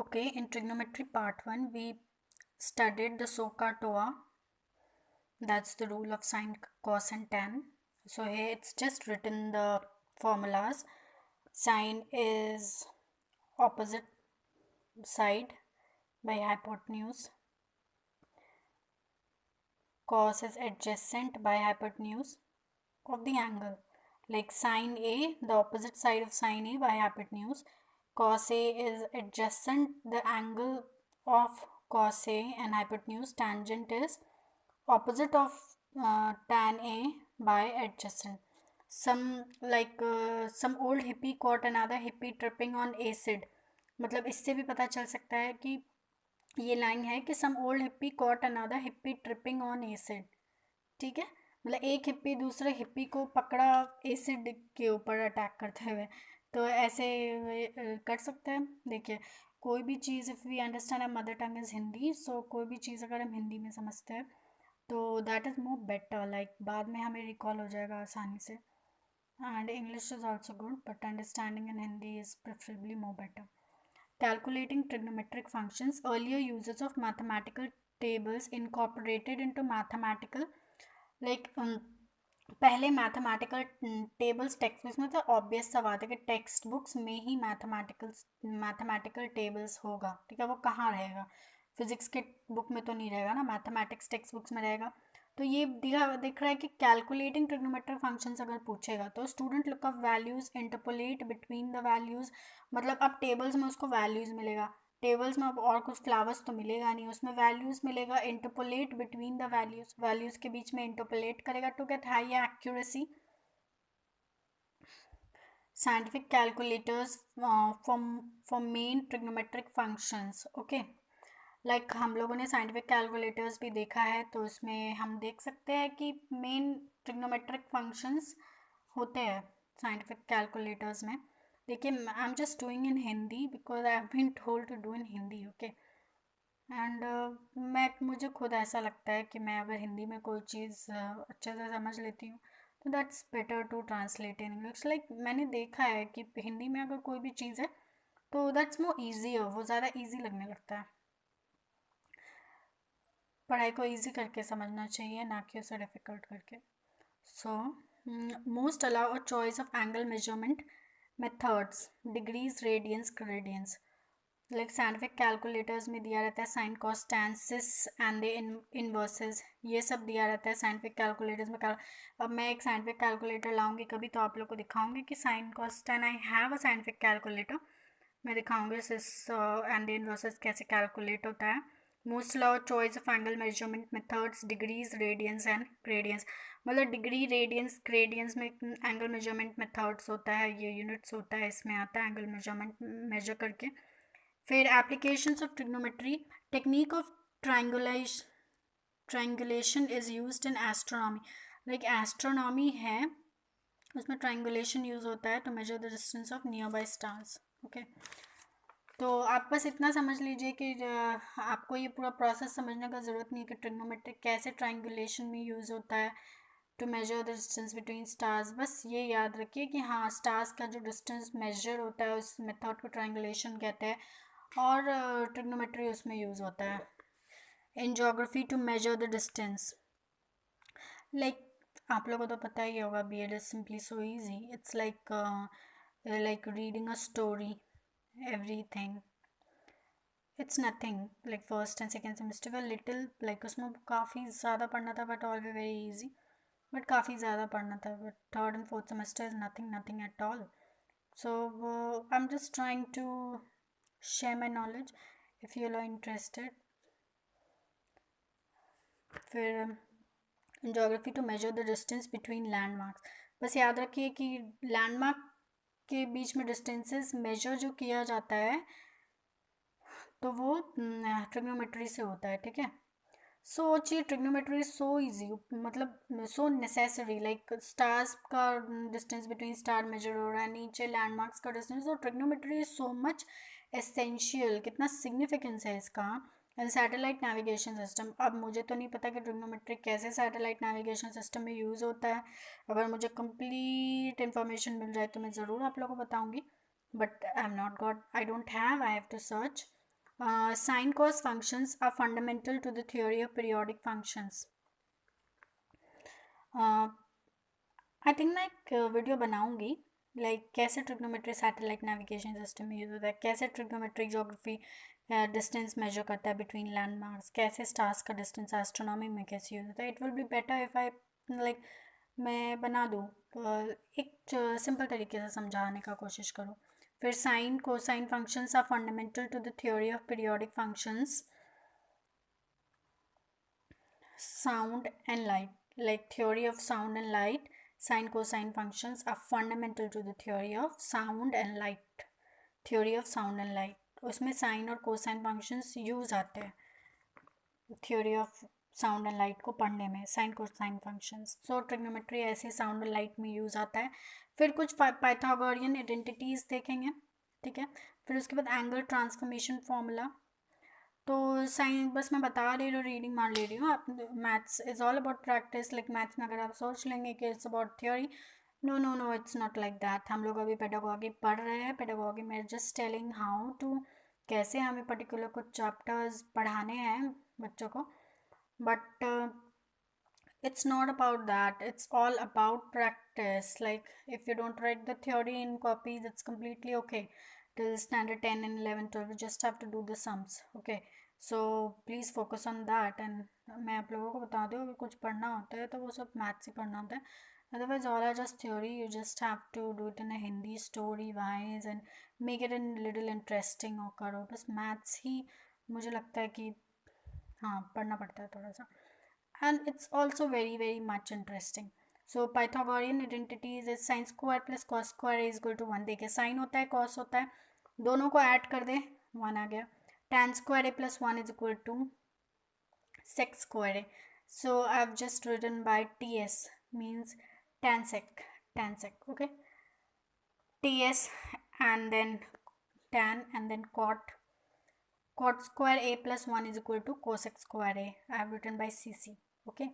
Okay, in trigonometry part 1, we studied the SOHCAHTOA. That's the rule of sine, cos, and tan. So here it's just written the formulas. Sine is opposite side by hypotenuse. Cos is adjacent by hypotenuse of the angle. Like sine A, the opposite side of sine A by hypotenuse. Cos A is adjacent the angle of cos A, and hypotenuse. Tangent is opposite of tan A by adjacent. Some old hippie caught another hippie tripping on acid. मतलब इससे भी पता चल सकता है कि ये line है कि some old hippie caught another hippie tripping on acid. ठीक है, मतलब एक हिप्पी दूसरे हिप्पी को पकड़ा एसिड के ऊपर अटैक करते हुए. तो ऐसे कर सकते हैं. देखिए, कोई भी चीज़ if we understand our mother tongue is Hindi, so कोई भी चीज़ अगर हम हिंदी में समझते हैं तो that is more better. Like बाद में हमें रिकॉल हो जाएगा आसानी से. And English is also good, but understanding in Hindi is preferably more better. Calculating trigonometric functions. Earlier uses of mathematical tables incorporated into mathematical पहले मैथमेटिकल टेबल्स टेक्स्ट बुक्स में तो ऑब्वियस सा बात है कि टेक्स्ट बुक्स में ही मैथमेटिकल टेबल्स होगा. ठीक है, वो कहाँ रहेगा? फिजिक्स के बुक में तो नहीं रहेगा ना, मैथमेटिक्स टेक्स्ट बुक्स में रहेगा. तो ये दिख रहा है कि कैलकुलेटिंग ट्रिग्नोमेट्रिक फंक्शंस अगर पूछेगा तो student look up values, interpolate between the values. मतलब अब टेबल्स में उसको वैल्यूज मिलेगा, टेबल्स में अब और कुछ फ्लावर्स तो मिलेगा नहीं, उसमें वैल्यूज मिलेगा. Interpolate between the values, values के बीच में इंटरपोलेट करेगा to get high accuracy. Scientific calculators for main trigonometric functions. Okay, like हम लोगों ने साइंटिफिक कैलकुलेटर्स भी देखा है, तो इसमें हम देख सकते हैं कि मेन ट्रिग्नोमेट्रिक फंक्शंस होते हैं साइंटिफिक कैलकुलेटर्स में. देखिए, I am just doing in Hindi because I have been told to do in Hindi. Okay, and मुझे खुद ऐसा लगता है कि मैं अगर हिंदी में कोई चीज़ अच्छे से समझ लेती हूँ तो that's better to translate in English. Like मैंने देखा है कि हिंदी में अगर कोई भी चीज़ है तो दैट्स मोर ईजियर, वो ज़्यादा ईजी लगने लगता है. पढ़ाई को ईजी करके समझना चाहिए, ना कि उसे डिफ़िकल्ट करके. So most allow a choice of angle measurement methods, degrees, radians, gradians. Like scientific calculators में दिया रहता है sine, cos, tan, cis and the inverses. ये सब दिया रहता है साइंटिफिक कैलकुलेटर्स में. अब मैं एक साइंटिफिक कैलकुलेटर लाऊंगी कभी तो आप लोग को दिखाऊंगी कि sine, cos, tan. I have a scientific calculator. मैं दिखाऊंगी सिस एंड द इनवर्सेस कैसे कैलकुलेट होता है. Most allow choice of angle measurement methods, degrees, radians and gradians. मतलब डिग्री, रेडियंस, ग्रेडियंस में एंगल मेजरमेंट मेथड्स होता है, ये यूनिट्स होता है, इसमें आता है एंगल मेजरमेंट मेजर करके. फिर applications of trigonometry. Technique of triangulation is used in astronomy. Like astronomy है, उसमें ट्रायंगुलेशन यूज़ होता है to measure the distance of nearby stars. Okay, तो आप बस इतना समझ लीजिए कि आपको ये पूरा प्रोसेस समझने का ज़रूरत नहीं है कि ट्रिग्नोमेट्रिक कैसे ट्रायंगुलेशन में यूज़ होता है to measure the distance between stars. बस ये याद रखिए कि हाँ, स्टार्स का जो डिस्टेंस मेजर होता है उस मेथड को ट्रायंगुलेशन कहते हैं, और ट्रिग्नोमेट्री उसमें यूज़ होता है. In geography to measure the distance. Like आप लोगों को तो पता ही होगा, B Ed is simply so easy. It's like reading a story, everything. It's nothing. Like first and second semester का little, like उसमें काफ़ी ज़्यादा पढ़ना था, but all were very easy. But काफ़ी ज़्यादा पढ़ना था. But third and fourth semester is nothing at all. So I'm just trying to share my knowledge if you are interested. फिर geography to measure the distance between landmarks. बस याद रखिए कि landmark के बीच में डिस्टेंसेस मेजर जो किया जाता है तो वो ट्रिग्नोमेट्री से होता है. ठीक है, सोचिए ट्रिग्नोमेट्री सो इजी, मतलब सो नेसेसरी. लाइक स्टार्स का डिस्टेंस बिटवीन स्टार मेजर हो रहा है, नीचे लैंडमार्क्स का डिस्टेंस. तो trigonometry is so much essential, कितना सिग्निफिकेंस है इसका. And satellite navigation system. अब मुझे तो नहीं पता कि ट्रिग्नोमेट्री कैसे सैटेलाइट नेविगेशन सिस्टम में यूज़ होता है. अगर मुझे कंप्लीट इन्फॉर्मेशन मिल जाए तो मैं ज़रूर आप लोगों को बताऊँगी, but I am not got, I don't have, I have to search. Sine cos functions are fundamental to the theory of periodic functions. I think मैं एक वीडियो बनाऊंगी कैसे ट्रिग्नोमेट्री सैटेलाइट नेविगेशन सिस्टम में यूज़ होता है, कैसे trigonometric geography distance measure करता है बिटवीन लैंडमार्क्स, कैसे स्टार्स का डिस्टेंस एस्ट्रोनॉमी में कैसे यूज़ होता है. It will be better if I मैं बना दूँ, एक सिंपल तरीके से समझाने का कोशिश करूँ. फिर sine cosine functions are fundamental to the theory of periodic functions. Sound and light, theory of sound and light, sine cosine functions are fundamental to the theory of sound and light. Theory of sound and light, उसमें sign और cosine functions use आते हैं theory of sound and light को पढ़ने में, sign cosine functions. सो trigonometry ऐसे sound और light में यूज आता है. फिर कुछ पाइथागोरियन आइडेंटिटीज देखेंगे, ठीक है. फिर उसके बाद एंगल ट्रांसफॉर्मेशन फॉर्मूला. तो साइन बस मैं बता रही हूँ, रीडिंग मान ले रही हूँ. आप maths is all about practice. Maths में अगर आप सोच लेंगे कि it's about theory, no no no, it's not like that. हम लोग अभी पेडागॉगी पढ़ रहे हैं. पेडागॉगी में जस्ट टेलिंग हाउ टू, कैसे हमें पर्टिकुलर कुछ चैप्टर्स पढ़ाने हैं बच्चों को. But it's not about that, it's all about practice. If you don't write the theory in copies, it's completely okay. Till standard 10 and 11 12 you just have to do the sums. Okay, so please focus on that. And मैं आप लोगों को बता दूँ, अगर कुछ पढ़ना होता है तो वो सब मैथ्स ही पढ़ना होता है. Otherwise all are just theory. You just have to do it in a Hindi story wise and make it a little interesting. और करो बस. मैथ्स ही मुझे लगता है कि हाँ पढ़ना पड़ता है थोड़ा सा. And it's also very very much interesting. So Pythagorean identities is sin square plus cos square is equal to 1. देखिए साइन होता है cos होता है, दोनों को ऐड कर दे 1 आ गया. tan square a plus 1 is equal to sec square a. So I've just written by ts means tan sec, okay. ts and then tan and then cot square a plus 1 is equal to cosec square a. I have written by cc, okay.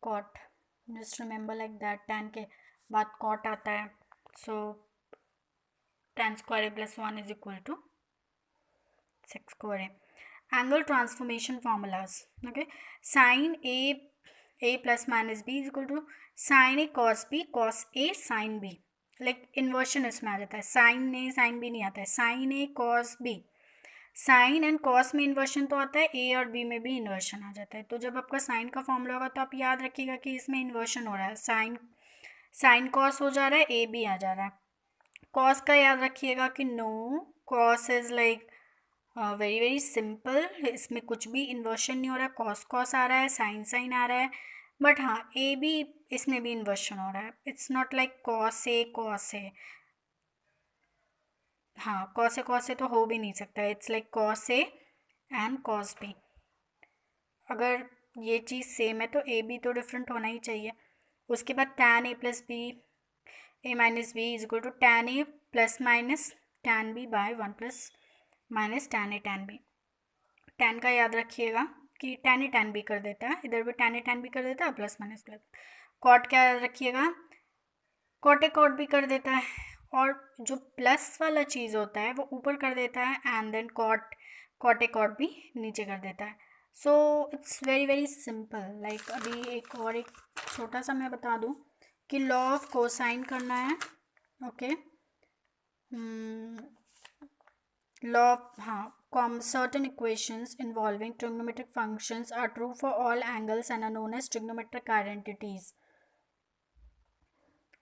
cot, just remember like that. tan के बाद cot आता है. So tan square a plus 1 is equal to sec square a. Angle transformation formulas, okay. Sin a plus minus b is equal to sin a cos b cos a sin b. Inversion इसमें आ जाता है. sin a sin b नहीं आता है. sin a cos b, sine and cos में inversion तो आता है, ए और बी में भी इन्वर्शन आ जाता है. तो जब आपका साइन का फॉर्मूला होगा तो आप याद रखिएगा कि इसमें इन्वर्शन हो रहा है. साइन कॉस हो जा रहा है, ए बी आ जा रहा है. कॉस का याद रखिएगा कि no, cos is very very simple. इसमें कुछ भी इन्वर्शन नहीं हो रहा है. कॉस आ रहा है, साइन आ रहा है. बट हाँ ए बी, इसमें भी इन्वर्शन हो रहा है. It's not like cos A. हाँ कॉस ए तो हो भी नहीं सकता है. It's like cos A and cos B. अगर ये चीज़ सेम है तो ए बी तो डिफरेंट होना ही चाहिए. उसके बाद tan A plus B A minus B is equal to tan A plus minus tan B by 1 plus minus tan A tan B. Tan का याद रखिएगा कि टैन ए टैन बी कर देता है, इधर भी टैन ए टैन बी कर देता है, प्लस माइनस प्लस. कॉट का याद रखिएगा, कॉट ए कॉट भी कर देता है. और जो प्लस वाला चीज़ होता है वो ऊपर कर देता है, and then cot A cot भी नीचे कर देता है. So it's very very simple. अभी एक छोटा सा मैं बता दूँ कि लॉ ऑफ कोसाइन करना है, ओके. लॉ हाँ, certain equations involving trigonometric functions are true for all angles and are known as trigonometric identities.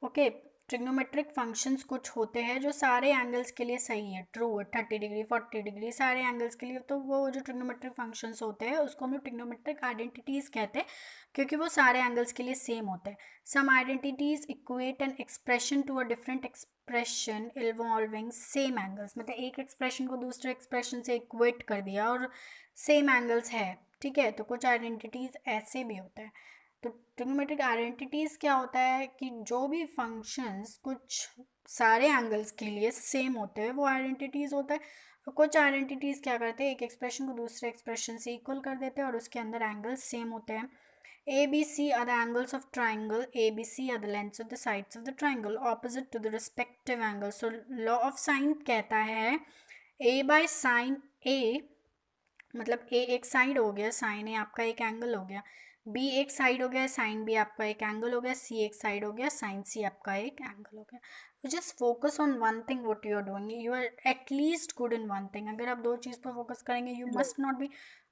Okay, trigonometric functions कुछ होते हैं जो सारे एंगल्स के लिए सही है, ट्रू है. 30 डिग्री 40 डिग्री सारे एंगल्स के लिए. तो वो जो ट्रिग्नोमेट्रिक फंक्शंस होते हैं उसको हम लोग ट्रिग्नोमेट्रिक आइडेंटिटीज़ कहते हैं, क्योंकि वो सारे एंगल्स के लिए सेम होते हैं. Some identities equate an expression to a different expression involving same angles. मतलब एक एक्सप्रेशन को दूसरे एक्सप्रेशन से इक्वेट कर दिया और सेम एंगल्स है, ठीक है. तो कुछ आइडेंटिटीज़ ऐसे भी होते हैं. तो ट्रिग्नोमेट्रिक आइडेंटिटीज़ क्या होता है कि जो भी फंक्शंस कुछ सारे एंगल्स के लिए सेम होते हैं वो आइडेंटिटीज़ होता है. और कुछ आइडेंटिटीज़ क्या करते हैं, एक एक्सप्रेशन को दूसरे एक्सप्रेशन से इक्वल कर देते हैं और उसके अंदर एंगल्स सेम होते हैं. A B C are the angles of triangle, A B C are the lengths of the sides of the triangle opposite to the respective angle. So law of sine कहता है ए by sine ए मतलब ए एक side हो गया, sign ए आपका एक angle हो गया, बी एक साइड हो गया, साइन बी आपका एक एंगल हो गया, सी एक साइड हो गया, साइन सी आपका एक एंगल हो गया. तो just focus on one thing what you are doing, you are at least good in one thing. अगर आप दो चीज़ पर फोकस करेंगे, you must not be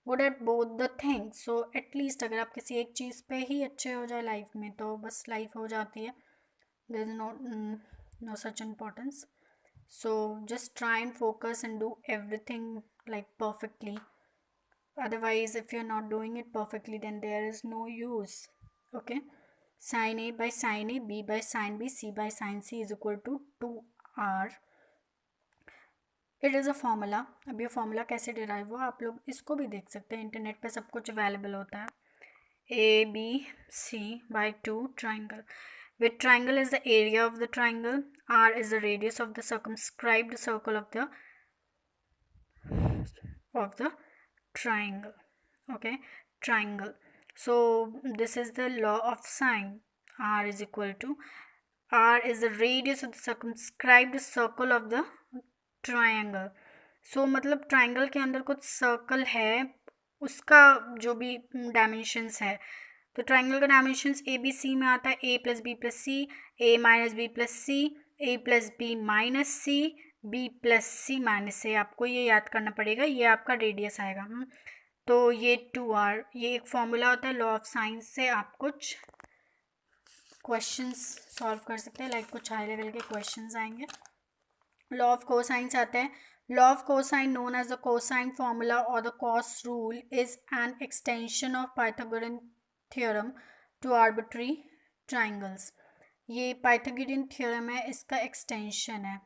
good at both the things. So at least अगर आप किसी एक चीज़ पे ही अच्छे हो जाए लाइफ में, तो बस लाइफ हो जाती है. There is no such importance. So just try and focus and do everything like perfectly. Otherwise, if you're not doing it perfectly, then there is no use. Okay. Sin A by sin A, B by sin B, C by sin C is equal to 2R. It is a formula. अब ये formula कैसे derive हुआ आप लोग इसको भी देख सकते हैं, इंटरनेट पे सब कुछ अवेलेबल होता है. A B C by 2 triangle. With triangle is the area of the triangle. R is the radius of the circumscribed circle of the triangle. Okay, triangle. So this is the law of sine. R is equal to, R is the radius of the circumscribed circle of the triangle. So मतलब triangle के अंदर कुछ circle है, उसका जो भी dimensions है, तो ट्राइंगल का डायमेंशंस ए बी सी में आता है, ए प्लस बी प्लस सी, ए माइनस बी प्लस सी, ए प्लस बी माइनस सी, बी प्लस सी माइनस ए. आपको ये याद करना पड़ेगा, ये आपका रेडियस आएगा. तो ये 2R, ये एक फॉर्मूला होता है लॉ ऑफ साइंस से. आप कुछ क्वेश्चंस सॉल्व कर सकते हैं, लाइक कुछ हाई लेवल के क्वेश्चंस आएंगे. लॉ ऑफ कोसाइंस आते हैं. Law of cosine known as the cosine formula और the cos rule is an extension of Pythagorean theorem to arbitrary triangles. ये पाइथागोरियन थ्योरम है, इसका एक्सटेंशन है.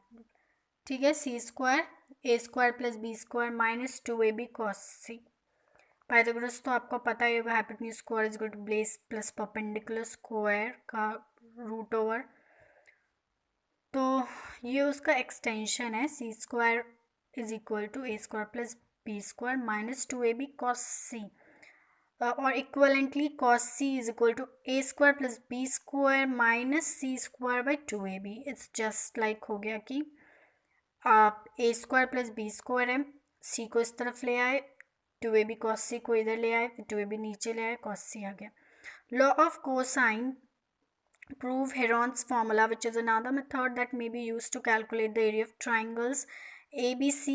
ठीक है. सी square a square plus B square minus 2ab cos c. Pythagoras तो आपको पता ही होगा, hypotenuse square is equal to base plus perpendicular square का रूट ओवर. तो ये उसका एक्सटेंशन है. सी square is equal to A square plus B square minus 2ab cos C. और equivalently cos C is equal to A square plus B square minus C square by 2ab. It's just like हो गया कि आप A square plus B square है, C को इस तरफ ले आए, 2ab कॉस सी को इधर ले आए, फिर 2ab नीचे ले आए, कॉस सी आ गया. Law of cosine prove Heron's formula, which is another method that may be used to calculate the area of triangles ABC,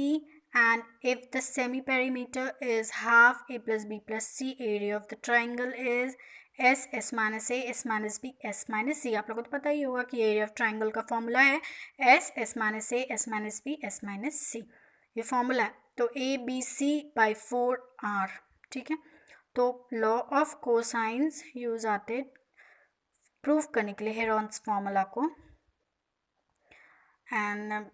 and if the semi-perimeter is half a plus b plus c, area of the triangle is s minus a, s minus b, s minus c. आप लोगों को तो पता ही होगा कि area of triangle का formula है s minus a, s minus b, s minus c. ये फॉर्मूला है. तो ए बी सी बाई 4R. ठीक है. तो लॉ ऑफ कोसाइंस यूज आते प्रूफ करने के लिए हेरॉन्स फॉर्मूला को. एंड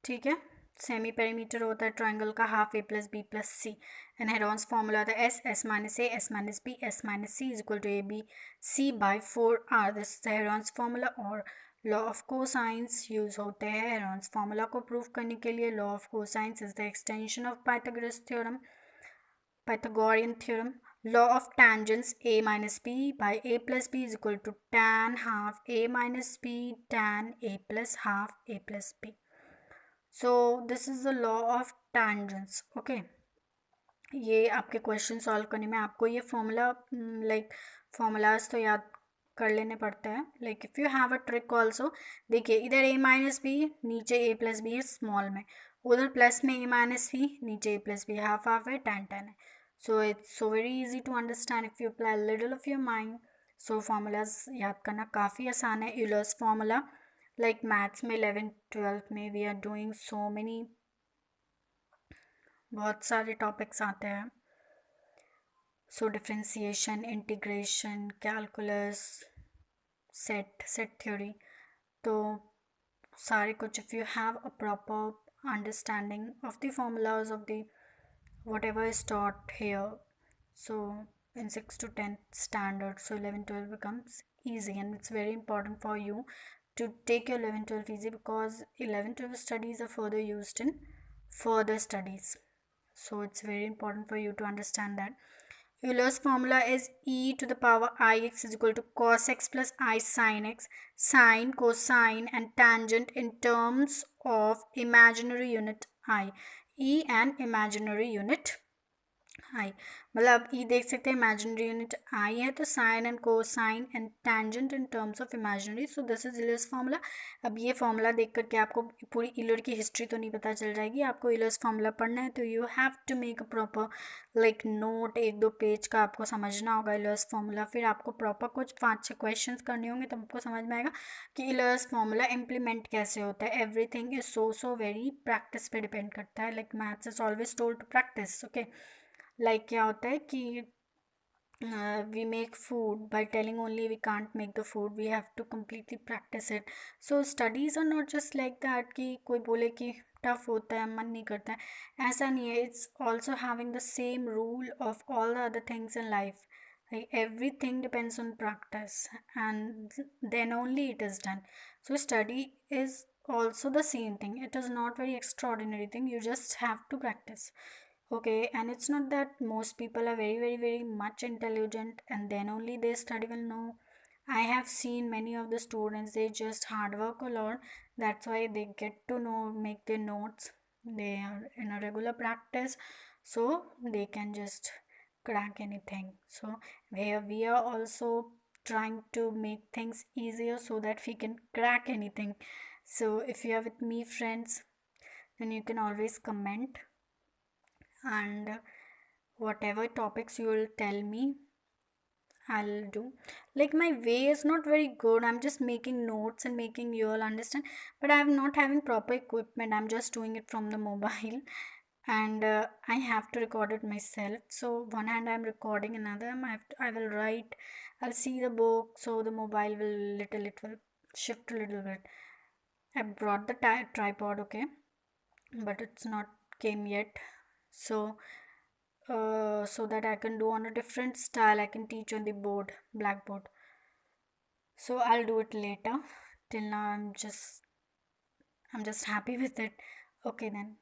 ठीक है, सेमी पेरीमीटर होता है ट्राइंगल का half A plus B plus C, and Heron's formula होता है S minus A, S minus B, S minus C is equal to A B C by 4R. This is the Heron's formula. और law of cosines use होते हैं Heron's formula को proof करने के लिए. Law of cosines is the extension of Pythagoras theorem, Pythagorean theorem. Law of tangents, a minus b by a plus b is equal to tan half a minus b tan a plus half a plus b. So this is the law of tangents. Okay. ये आपके question solve करने में आपको ये formula like formulas तो याद कर लेने पड़ते हैं. Like if you have a trick also, देखिए इधर a माइनस बी, नीचे a प्लस बी है स्मॉल में, उधर प्लस में a माइनस बी, नीचे a plus B, half half है, tan tan है. So it's so very easy to understand if you apply a little of your mind. So formulas याद करना काफ़ी आसान है. Euler's formula, like maths में 11th 12th में we are doing so many, बहुत सारे टॉपिक्स आते हैं. So differentiation, integration, calculus, set theory. तो सारे कुछ if you have a proper understanding of the formulas of the whatever is taught here, so in 6 to 10 standard, so 11 12 becomes easy. And it's very important for you to take your 11 12 easy, because 11 12 studies are further used in further studies. So it's very important for you to understand that. Euler's formula is e to the power ix is equal to cos x plus I sin x. Sine, cosine and tangent in terms of imaginary unit I. E an imaginary unit आई, मतलब ई देख सकते हैं imaginary unit आई है, तो sine and cosine and tangent in terms of imaginary, so this is Euler's formula. अब ये formula देख करके आपको पूरी यूलर की हिस्ट्री तो नहीं पता चल जाएगी, आपको यूलर्स फार्मूला पढ़ना है तो you have to make a proper like note, 1-2 page का आपको समझना होगा यूलर्स फार्मूला। फिर आपको प्रॉपर कुछ 5-6 क्वेश्चन करने होंगे तब आपको समझ में आएगा कि यूलर्स फार्मूला इम्प्लीमेंट कैसे होता है। Everything is so very practice पे डिपेंड करता है, like maths is always told to practice. Okay, like क्या होता है कि we make food by telling only we can't make the food, we have to completely practice it. So studies are not just like that कि कोई बोले कि tough होता है, मन नहीं करता है, ऐसा नहीं है. It's also having the same rule of all the other things in life. Like everything depends on practice and then only it is done. So study is also the same thing. It is not very extraordinary thing, you just have to practice. Okay, and it's not that most people are very much intelligent and then only they study well. No, I have seen many of the students, they just hard work a lot. That's why they get to know, make their notes. They are in a regular practice, so they can just crack anything. So where we are also trying to make things easier so that we can crack anything. So if you are with me, friends, then you can always comment, and whatever topics you will tell me, I'll do. Like my way is not very good. I'm just making notes and making you all understand, but I'm not having proper equipment. I'm just doing it from the mobile, and I have to record it myself. So one hand I'm recording, another I will write. I'll see the book, so the mobile it will shift a little bit. I brought the tripod, okay, but it's not came yet. So so that I can do on a different style. I can teach on the board, blackboard. So I'll do it later. Till now I'm just happy with it. Okay then.